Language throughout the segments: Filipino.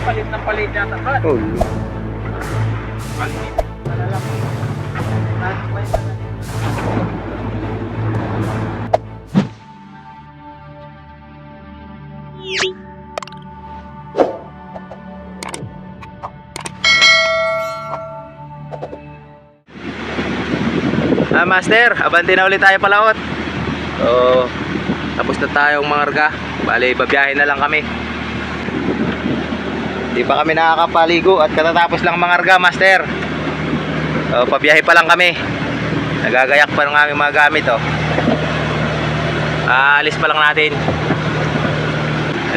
palit ng palit yata, Brad. Oh. Palit. Malalang. Master, abante na ulit tayo palaot. So, tapos na tayong mangarga. Bali, babiyahin na lang kami. Di pa kami nakakapaligo at katatapos lang mangarga, Master. So, pabiyahe pa lang kami. Nagagayak pa ng aming mga gamit, oh. Alis pa lang natin.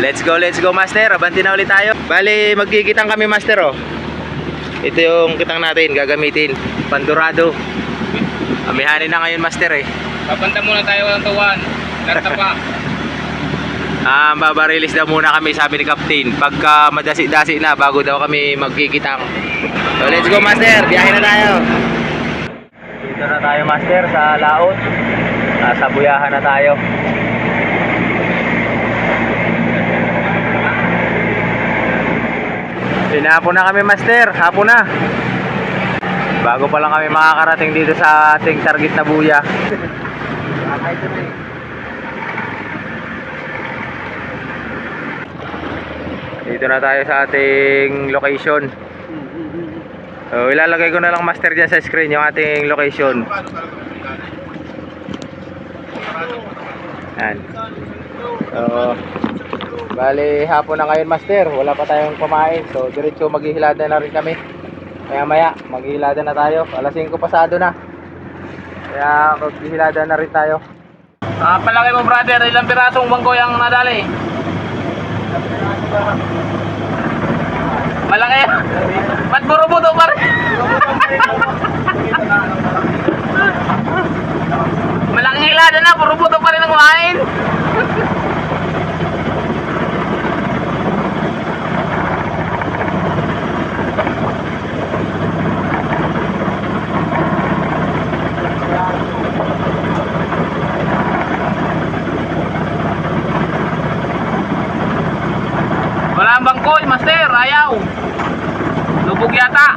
Let's go, Master. Abante na ulit tayo. Bali, magkikitang kami, Master, oh. Ito yung kitang natin, gagamitin. Pandurado. Amihanin na ngayon, Master, eh. Babanda muna tayo ng tuwan. Larta pa. Babarilis daw muna kami, sabi ni Captain. Pagka madasi-dasi na, bago daw kami magkikitang. So, let's go, Master. Biyahe na tayo. Dito na tayo, Master, sa laot. Sa buyahan na tayo. Hapon na kami, Master. Hapon na. Bago pa lang kami makakarating dito sa ating target na buya. Dito na tayo sa ating location. So, ilalagay ko na lang, Master, dyan sa screen yung ating location. Yan. So, bali hapon na ngayon, Master. Wala pa tayong kumain. So, diretso maghihilada na rin kami. Maya maghihilada na tayo. Alas 5 pasado na. Kaya maghihilada na rin tayo. Palaki mo, brother. Ilang pirasong bangko yung nadali? Malaki. Ba't buro-buto pa rin? Malaking hilada na. Buro-buto pa rin ang kumain. Wala ang bangkoy, Master. Ayaw. Lubog yata.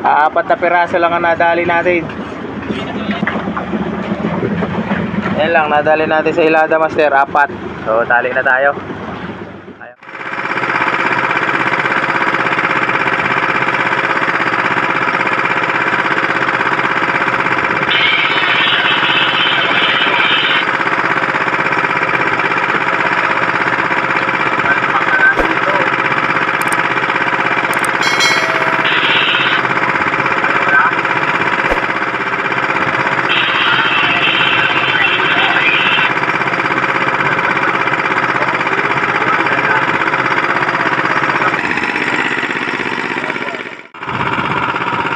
Apat na piraso lang ang nadali natin. Yan lang, nadali natin sa hilada, Master. 4. So, tali na tayo.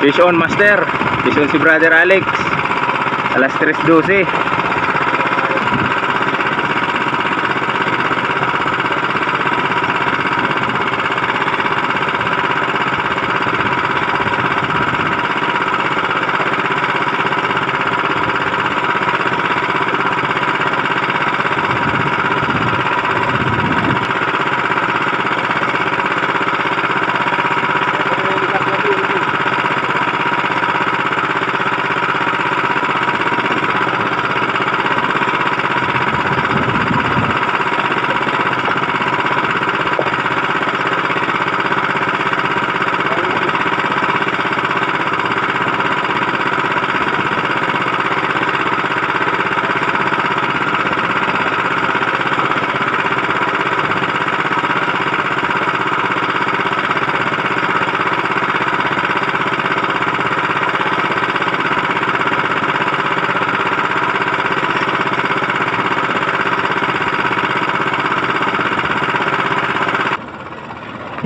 Fish on, Master. Fish on si Brother Alex. Alas 3:12.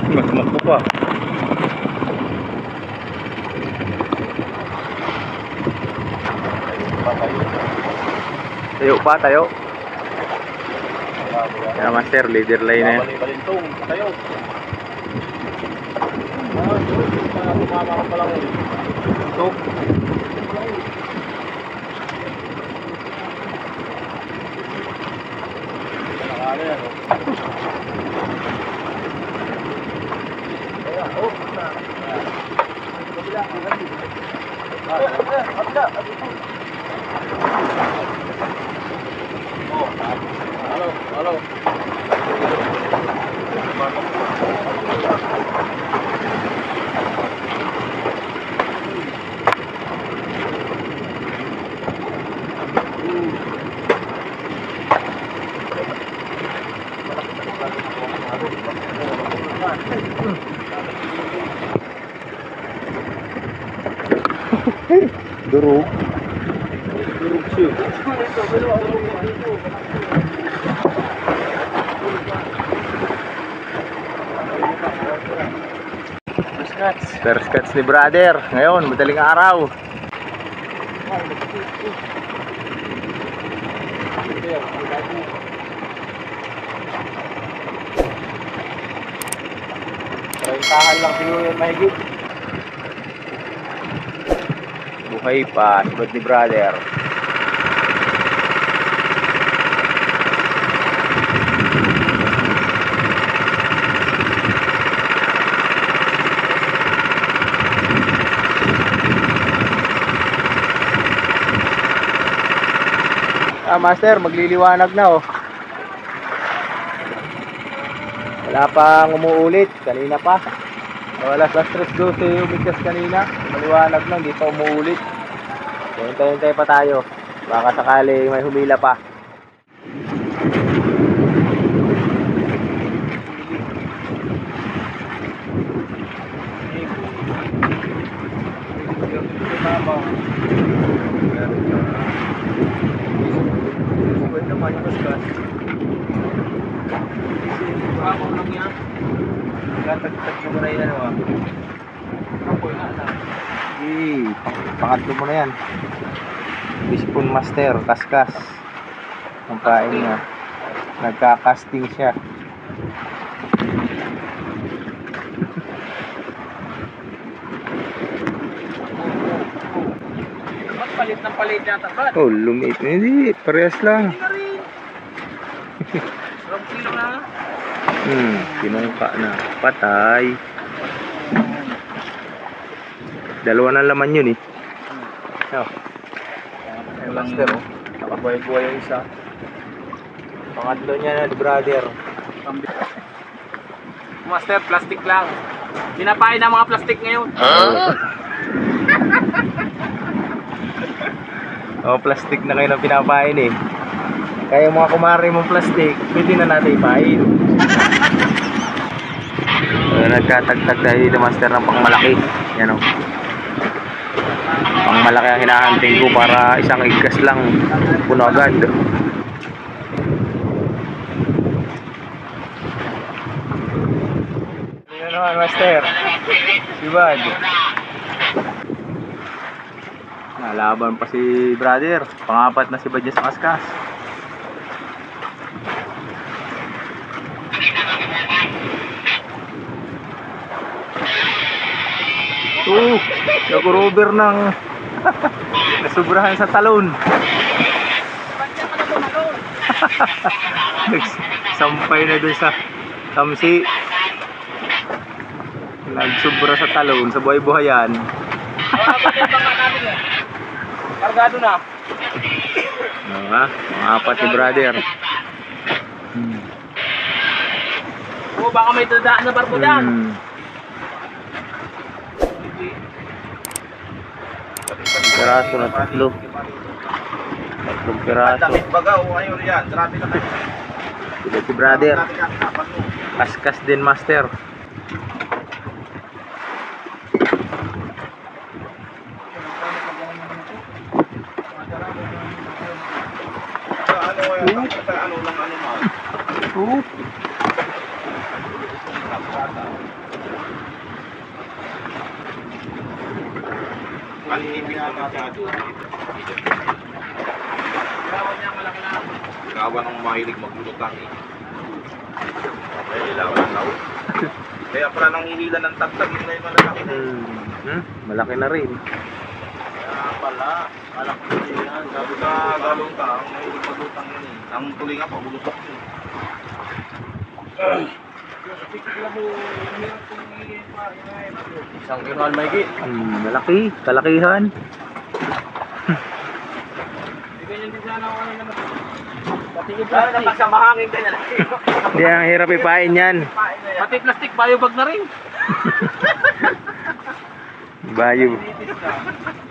Magmakbo pa. Tayo pa, tayo. Kaya, Master, leader line na yan. Balintong, tayo. Halo, halo. Durug. Durug siya. First cuts ni brother. Ngayon, madaling araw. Rentahan lang siguro yun mahigit. Buhay pa, sunod ni brother. Master, magliliwanag na oh. Wala pang umuulit, kanina pa. Alas 3:12 umigkas kanina. Maliwanag lang, di pa umuulit. Hintay-hintay pa tayo. Baka sakali may humila pa. Pangatlo mo na yan. Spoon master, kaskas. Ang kain niya. Nagka-casting siya. Ba't palit ng palit yata, ba't? Oh, lumiit. Hindi, parehas lang. Sarap kilo na. Kinungka na. Patay. Dalawa na laman yun eh. Oh. Ay, master oh. Nakabuhay-buhay yung isa. Pangatlo niya na, brother. Master, plastic lang. Pinapain ang mga plastic ngayon. Oh, plastic na kayo na pinapain eh. Kaya mga kumari mong plastic, pwede na natin ipain. Nagkatagtag tayo dito, master, ng pangmalaki. Yan o. Pangmalaki ang hinahunting ko para isang igkas lang puno agad. Ano naman, master? Si Bad. Nalaban pa si brother. Pangapat na si Bad sa kaskas. Nag-rover ng nasubrahan sa talon. Sampay na dun sa tamsi. Nagsubra sa talon, sa buhay-buhayan. Kargado na. Mga apat ni brother. Oo, baka may dadaan na barko dyan. Piraso na tatlo. Tatlong piraso. Damit baga o ngayon yan, grabe na kayo. Sila si brother. Kaskas din, master. Ano mo? Alipin na masyado. Gawa ng mahilig maglutang eh. Kaya lawan na. Kaya pala nang hihila ng tagtagin na yung malalaki na yun. Malaki na rin. Kaya pala, malaki na yan. Sabi ka, galong ka, ang mahilig maglutang yun eh. Ang tuloy nga pa, bulutok yun. Isang kinuan may git. Malaki. Kalakihan. Lalo na pag sa mahangin ka na lang. Hindi, ang hirap ipain yan. Pati plastic biobag na rin.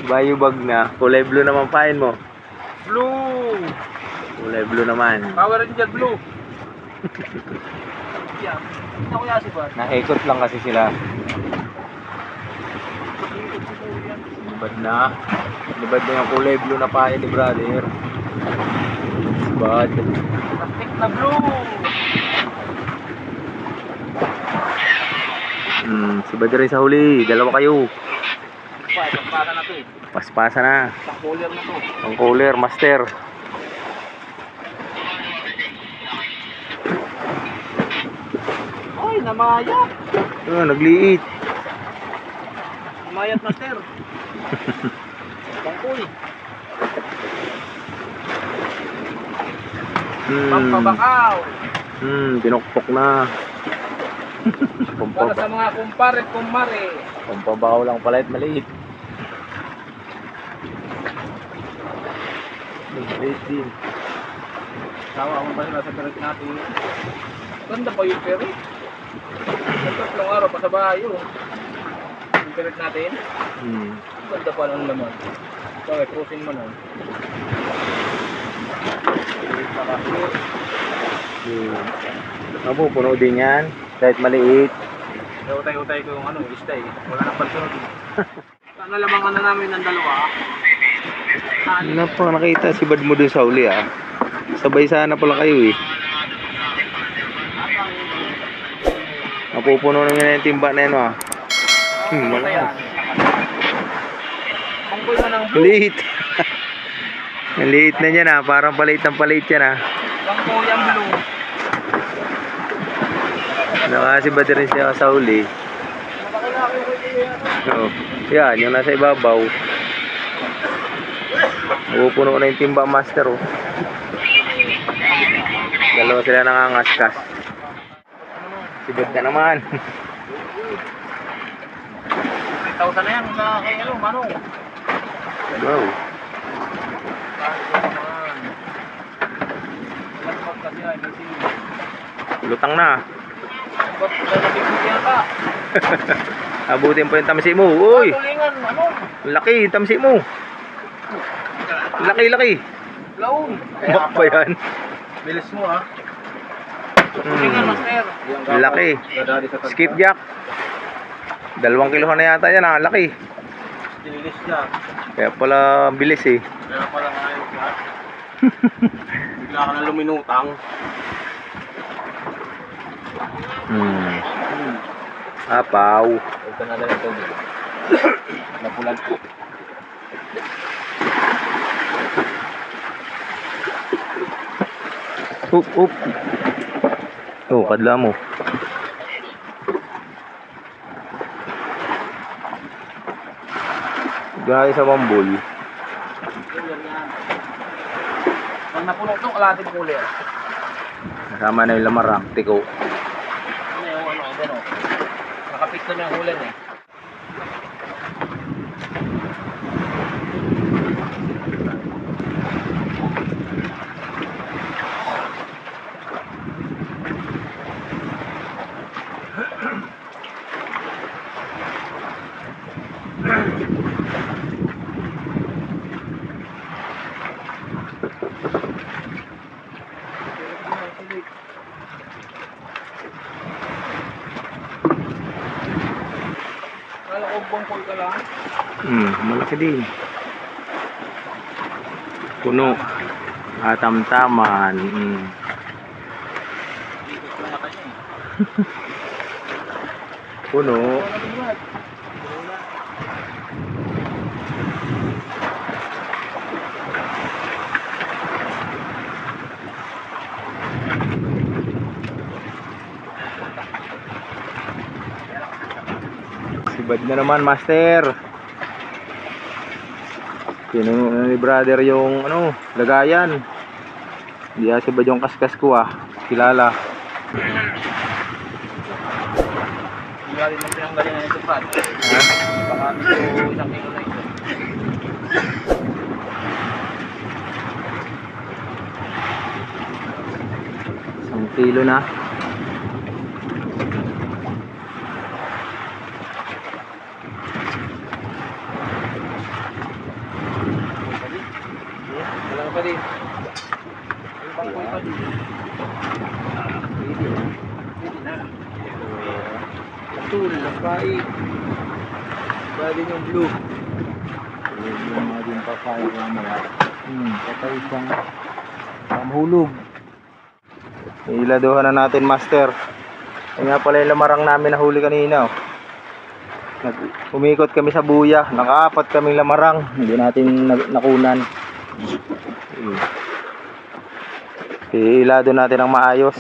Bayo bag na. Kulay blue naman pain mo. Blue. Kulay blue naman. Power Ranger blue. Yan. Ito kuya si Bart. Nakikot lang kasi sila. Libad na. Libad na yung kulay blue na pain ni brother. Libad. Plastic na blue. Si Brother rin sa huli. Dalawa kayo. Pagpasa na to eh. Paspasa na. Sa cooler na to. Ang cooler, master. Ay, namayat. Nagliit. Namayat master. Bangkoy. Pampabakaw. Pinukpok na. Para sa mga kumpare at kumare. Pampabaw lang pala at maliit. Maliit din. Tawa mo ba nila sa perit natin? Ganda pa yung perit. Tatlong araw pa sa bahay yun. Yung perit natin. Ganda pa lang naman. Bakit cruising mo nun? Puno din yan. Kahit maliit. Utay-utay ko yung istay. Wala nang pagsunod. Sana lamang na namin ng dalawa. Nakita si Bad mo dun sa uli Sabay sana pala kayo eh. Napupuno na yung timba na yan malakas. Pangkoy mo ng blue. Liit. Ang liit na yan parang palit ng palit yan Pangkoy ang blue. Si Bad rin siya sa uli. Yan, yung nasa ibabaw. Napupuno na yung timba master Dalawa sila nangangaskas. Si Bad na naman. 3,000 na yan sa kay Manong. Wow. Lutang na. Abutin pa yung tamsi mo. Uy! Laki yung tamsi mo. Laki. Laon. Bak pa yan. Bilis mo Tulingan master. Laki. Skipjack. 2 kilohan na yata yan laki. Tinilis niya. Kaya pala bilis eh. Kaya pala ngayon ka. Bigla ka na luminutang. Apaw. Ito na lang ito. Napulan ko. Up. Kadla mo. Gaya sa bambol. Pag napuno ito, kalating cooler. Kasama na yung lamarang, tiko. Ano yung gano'n? Nakapit na yung cooler eh. Kala ko bangkoy ka lang. Malaki din. Puno. Atam-taman. Puno. Sibad na naman, master. Pinuno ni brother yung lagayan. Hindi sibad yung kaskas ko kilala. Wala din ang pinanggaling na ito, Brad. Ha? Baka ito 1 kilo na ito. Isang kilo na. Walang pa din. Ibang po pa din. Pwede na. Atul, lapay. Pwede yung blue. Yung mga din papaya ko mamaya. Patay isang hulog. Iladuhan na natin, master. Yan nga pala yung lamarang namin na huli kanina. Oh. Umikot kami sa buya. Nakaapat kaming lamarang. Hindi natin nakunan. Ilado natin ang maayos.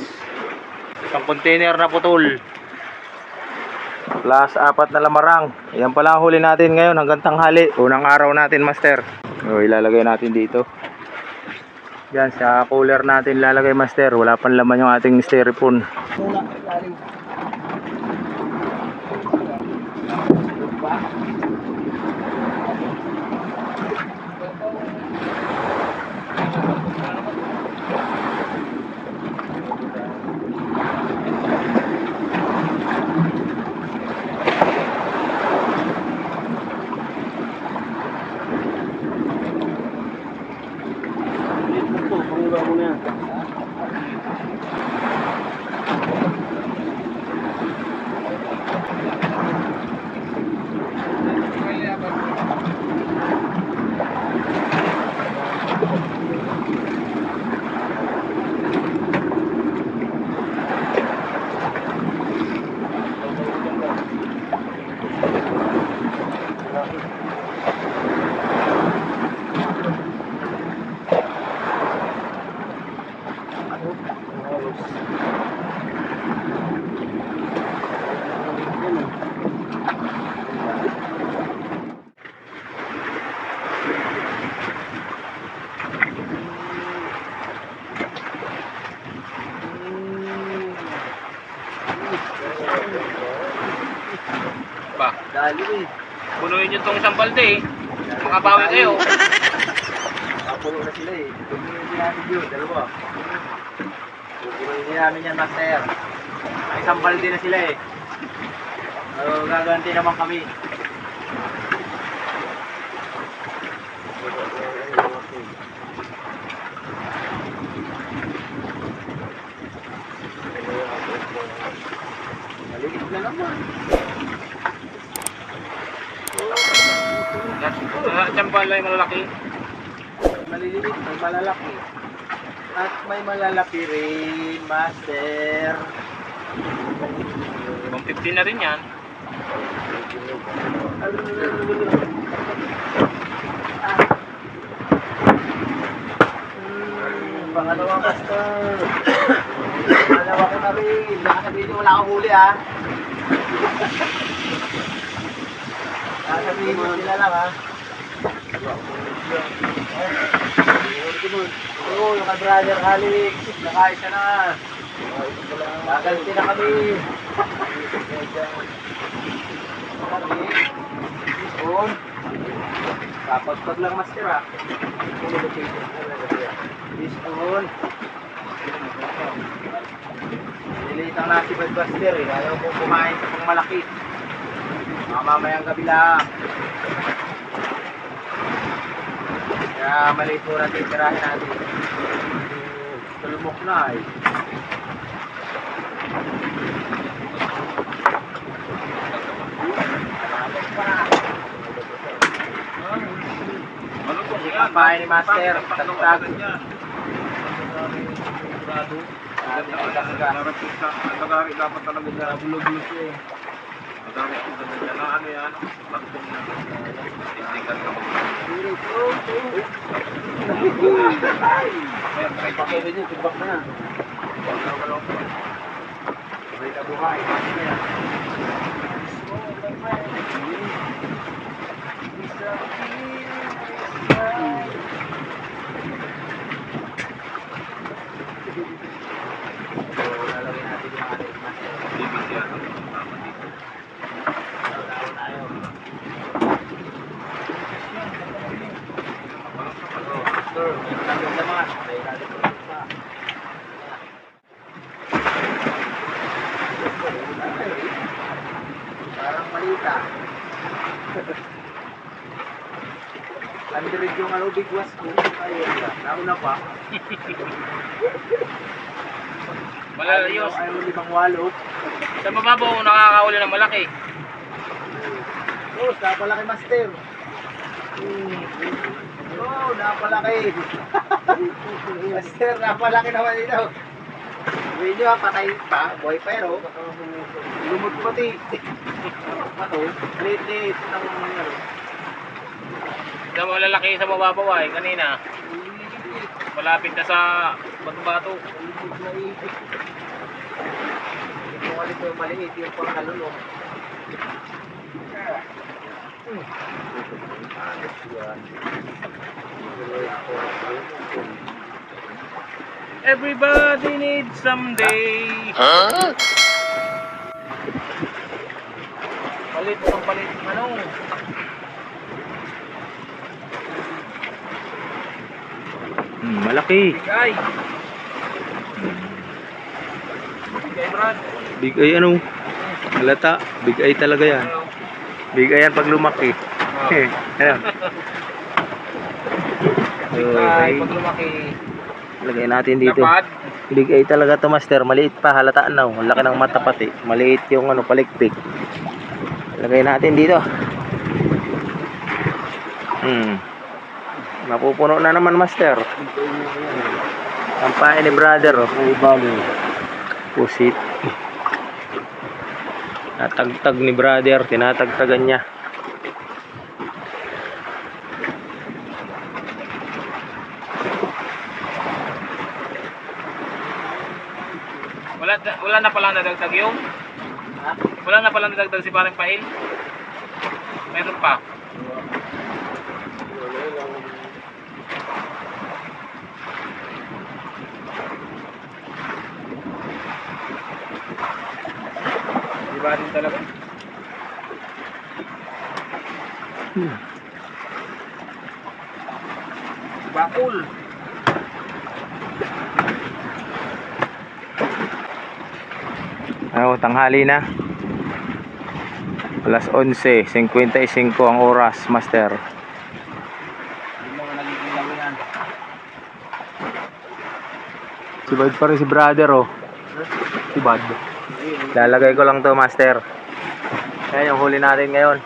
Isang container na putol. Last 4 na lamarang. Yan pala ang huli natin ngayon hanggang tanghali. Unang araw natin, master. O, ilalagay natin dito. Yan, sa cooler natin ilalagay, master. Wala pang laman yung ating styrofoam. Ba, Dali eh. punuin nyo itong isang balde eh. Makabawi kayo. Napulo na sila eh. Pupunuin din namin yun, dalawa. Pupunuin din namin yan, master. Ang isang balde na sila eh. Gaganti naman kami. Maliit na naman. Champan lang yung malalaki. Maliliit, may malalaki. At may malalaki rin, master. 150 na rin yan. Pangalawa, master. Pangalawa ko na rin. Nakasabihin nyo, wala akong huli ha. Nakasabihin nyo sila lang ha. Oo, yung kay brother Alex. Nakaisa na. Gaganti na kami. Ispon. Kapagpag lang, master ha. Ispon. Niliit ang nasi Budbuster eh. Ayaw kong kumain sa pang malaki. Mamayang gabi lang. Kaya maliit mo natin tirahin natin. Tulumok na eh. Ano po Ang pahay ni master. Tagtag. Nagari dapat talaga na bulog-bulog siya eh. Nagari ako sa dyan na ano yan. Magpong na. Tindigan ka. Pakilin niyo, tibak na. Sabay ka buhay. malita. Landirig yung ano, bigwas ko. Ayun na, nauna pa. Malalayos. Ayaw 5-8. Sa mababaw, nakakahuli ng malaki. Oh, napalaki master. Oh, napalaki. Master, napalaki naman ito. Sabihin nyo, patay pa, boy pero. Lumot pati. Pato, lit-lit ng ano. Sa malalaki sa mababaw ay kanina. Malapit na sa bato-bato. Yung alit yung maliit, yung pang halunod. Everybody needs someday. Palit ng palit ng ano. Malaki. Bigay. Bigay, Brad. Big ay ano? Halata. Big ay talaga yan. Ano? Big ay yan pag lumaki. Ayan. Bigay, pag lumaki. Lagay natin dito. Lapad. Big ay talaga to master. Maliit pa. Halataan na. Ang laki ng mata pati. Maliit yung ano, palikpik. Lagay natin dito. Napupuno na naman master. Ang pain ni brother. Pusit. Natagtag ni brother. Tinatagtagan niya. Wala na pala nadagdag yung? Wala na pala nadagdag si parang pail? Meron pa. Diba din talaga? Bakul. Ano, tanghali na. Alas 11:55 ang oras, master. Yung mga nagiging lang yan. Si Bad pa rin si brother, oh. Si Bad. Lalagay ko lang to, master. Ayan yung huli natin ngayon.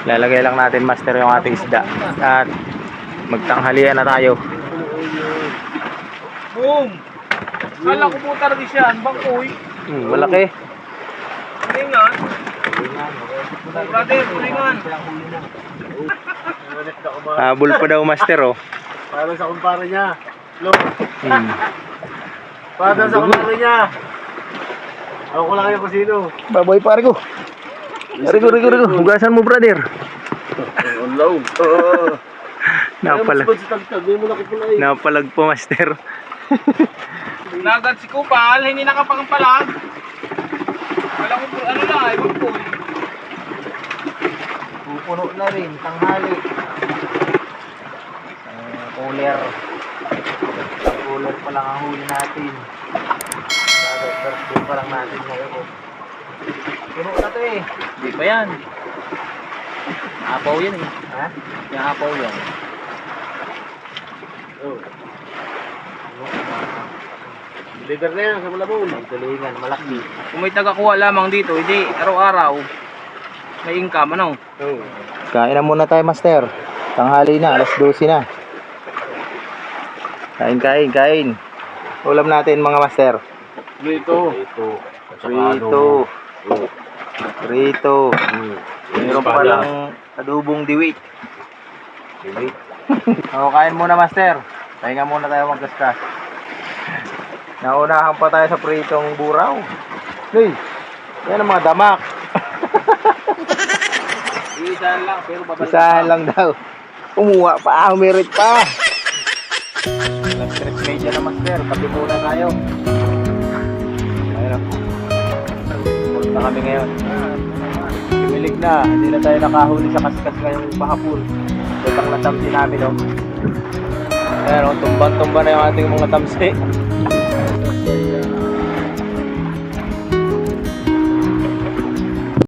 Lalagay lang natin, master, yung ating isda. At magtanghalian na tayo. Boom! Kala ko putar di siya. Bangkoy. Malaki. Pulingan. Brother, pulingan. Habol pa daw, master, oh. Para sa kumpara niya. Lo. Hmm. Para sa kumpara niya. Ako ko lang kayo kung sino. Baboy pare ko. Rigo. Hugasan mo, brother. Hello. Napalag po, master. Nagad si Kupal, hindi nakapangampalag. Kala ko po, ano na, ibang po. Pupuno na rin, tanghali. Cooler. Cooler pa lang ang huli natin. Birthday pa lang natin ngayon. Puno na to eh. Hindi pa yan. Apaw yan eh. Ha? Yung apaw yan. Oh. Leader na yan sa Malabon. Tulingan, malaki. Kung may tagakuha lamang dito, hindi araw-araw may income, ano? Oh. Kain na muna tayo, master. Tanghali na, alas 12 na. Kain. Ulam natin, mga master. Prito. Prito. Meron pa lang adobong diwit. O, kain muna, master. Pahinga muna tayo magkaskas. Naunahan pa tayo sa pritong buraw. Hey, yan ang mga damak. Isahan lang, pero babalik. Isahan lang daw. Umuha pa, humirit pa. Alas 3:30 na, master. Kape muna tayo. Ayun o. Pulot na kami ngayon. Pimilig na. Hindi na tayo nakahuli sa kaskas ngayong pahapon. Lutang na tamsi namin o. Ayan o, tumban-tumban na yung ating mga tamsi.